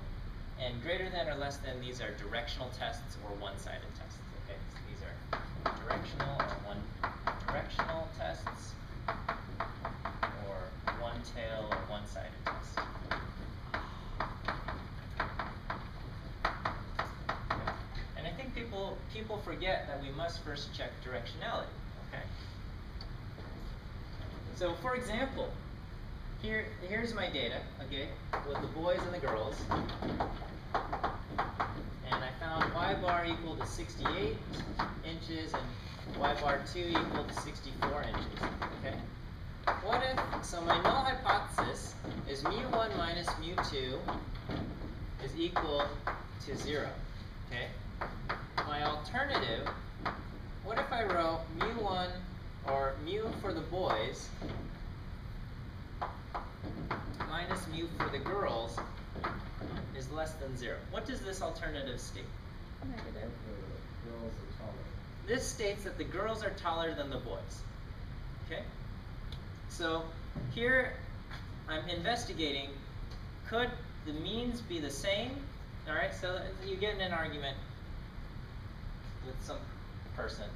A: and greater than or less than, these are directional tests or one-sided tests. Okay, so these are directional or one-directional tests, or one-tail or one-sided tests. Okay. And I think people forget that we must first check directionality. Okay. So for example, here's my data, okay, with the boys and the girls, and I found y bar equal to 68 inches and y bar 2 equal to 64 inches, okay? What if, so my null hypothesis is mu1 minus mu2 is equal to 0, okay? My alternative, what if I wrote mu1, or mu for the boys, minus mu for the girls is less than 0. What does this alternative state?
D: Negative.
G: The girls are taller.
A: This states that the girls are taller than the boys. Okay? So here I'm investigating, could the means be the same? Alright, so you get in an argument with some person,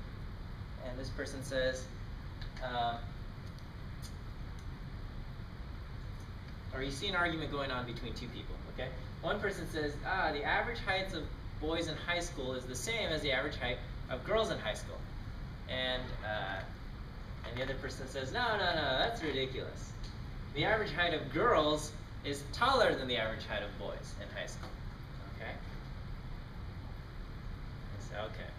A: and this person says, or you see an argument going on between two people, okay? One person says, the average heights of boys in high school is the same as the average height of girls in high school. And the other person says, no, that's ridiculous. The average height of girls is taller than the average height of boys in high school, okay? Okay.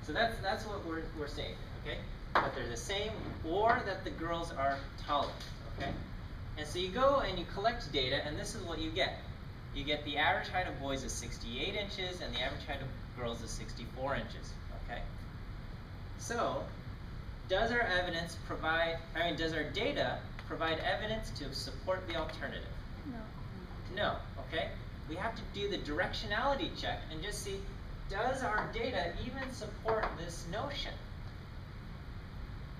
A: So that's what we're saying, okay? That they're the same, or that the girls are taller, okay? And so you go and you collect data, and this is what you get. You get the average height of boys is 68 inches, and the average height of girls is 64 inches, okay? So, does our data provide evidence to support the alternative? No, okay? We have to do the directionality check and just see, does our data even support this notion?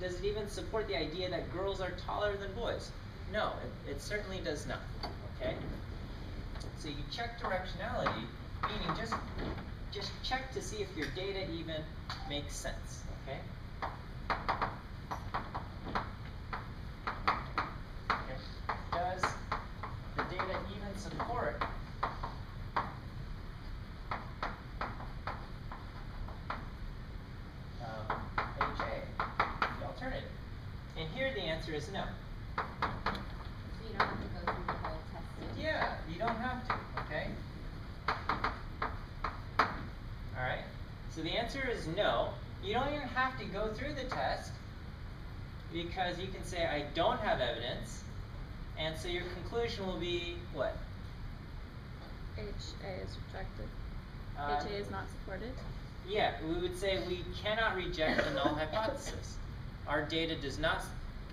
A: Does it even support the idea that girls are taller than boys? No, it certainly does not, okay? So you check directionality, meaning just check to see if your data even makes sense, okay? Okay. Does the data even support HA, the alternative? And here the answer is no.
C: So you don't have to go through the whole testing.
A: Yeah, you don't have to, okay? Alright, so the answer is no. You don't even have to go through the test, because you can say, I don't have evidence, and so your conclusion will be what?
D: HA is rejected. HA is not supported.
A: Yeah, we would say we cannot reject the null hypothesis. Our data does not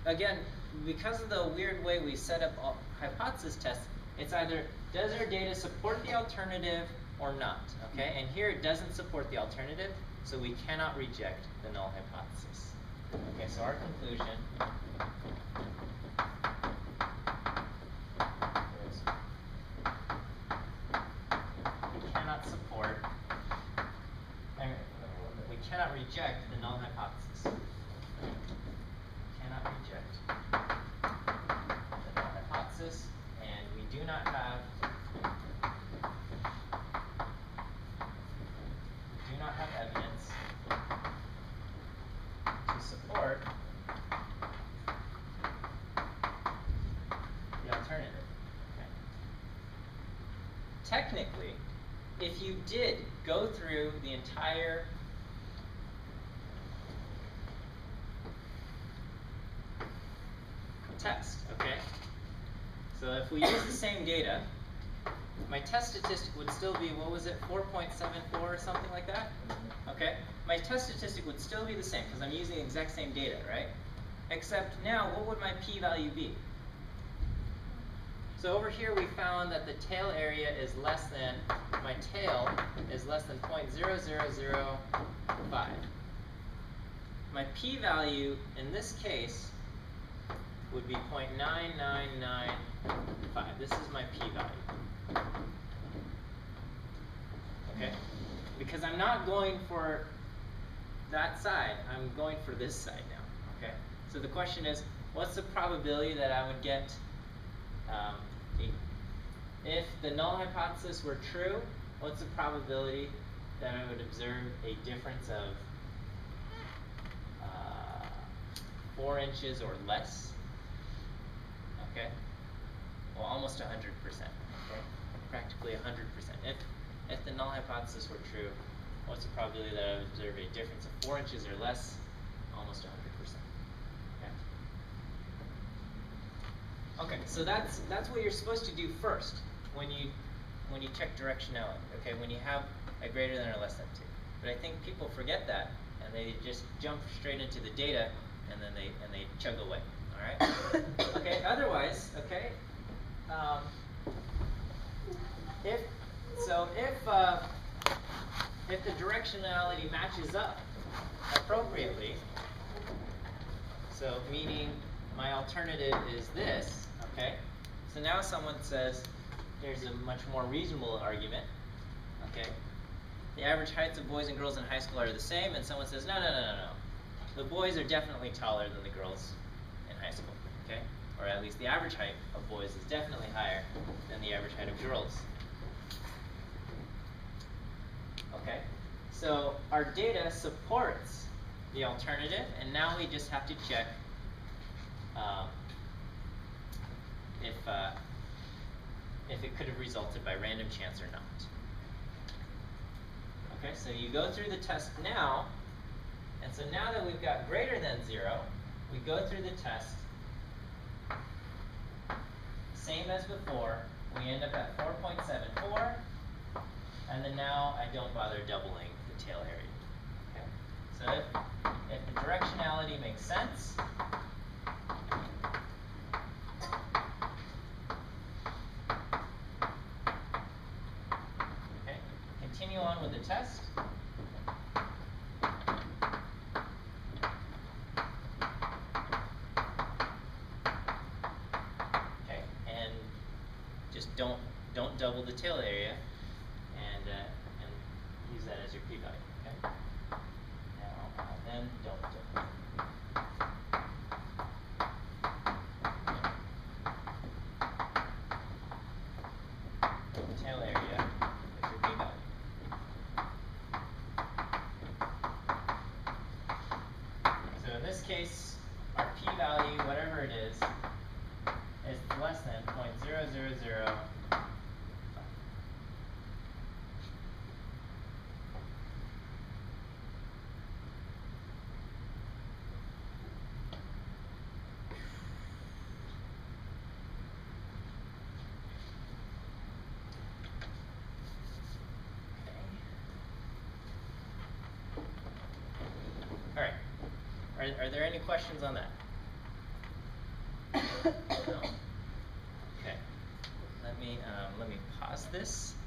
A: again, because of the weird way we set up all hypothesis tests, it's either does our data support the alternative or not, okay? And here it doesn't support the alternative, so we cannot reject the null hypothesis. Okay, so our conclusion is we cannot support, we cannot reject the null hypothesis. Cannot reject the null hypothesis, and we do not have evidence to support the alternative. Okay. Technically, if you did go through the entire test, okay? So if we use the same data, my test statistic would still be, what was it, 4.74 or something like that? Okay? My test statistic would still be the same because I'm using the exact same data, right? Except now, what would my p-value be? So over here we found that the tail area is less than, my tail is less than 0.0005. My p-value in this case would be 0.9995. This is my p-value. Okay? Because I'm not going for that side, I'm going for this side now. Okay? So the question is, what's the probability that I would get if the null hypothesis were true, what's the probability that I would observe a difference of 4 inches or less? Okay? Well, almost 100%. Okay? Practically 100%. If the null hypothesis were true, what's the probability that I would observe a difference of 4 inches or less? Almost 100%. Okay, so that's what you're supposed to do first when you check directionality. Okay, when you have a greater than or less than 2. But I think people forget that and they just jump straight into the data and then they chug away. All right. Okay. Otherwise, okay. If the directionality matches up appropriately, so meaning my alternative is this, okay? So now someone says, there's a much more reasonable argument, okay? The average heights of boys and girls in high school are the same, and someone says, no. The boys are definitely taller than the girls in high school, okay? Or at least the average height of boys is definitely higher than the average height of girls. Okay, so our data supports the alternative, and now we just have to check if it could have resulted by random chance or not. Okay, so you go through the test now, and so now that we've got greater than 0, we go through the test, same as before, we end up at 4.74, and then now I don't bother doubling the tail area. Okay? So if the directionality makes sense, okay, continue on with the test. Okay, and just don't double the tail area. And use that as your p-value, okay? Now, then don't double. Tail area is your p-value. So in this case, our p-value, whatever it is less than 0.000. Are there any questions on that? No? Okay. Let me pause this.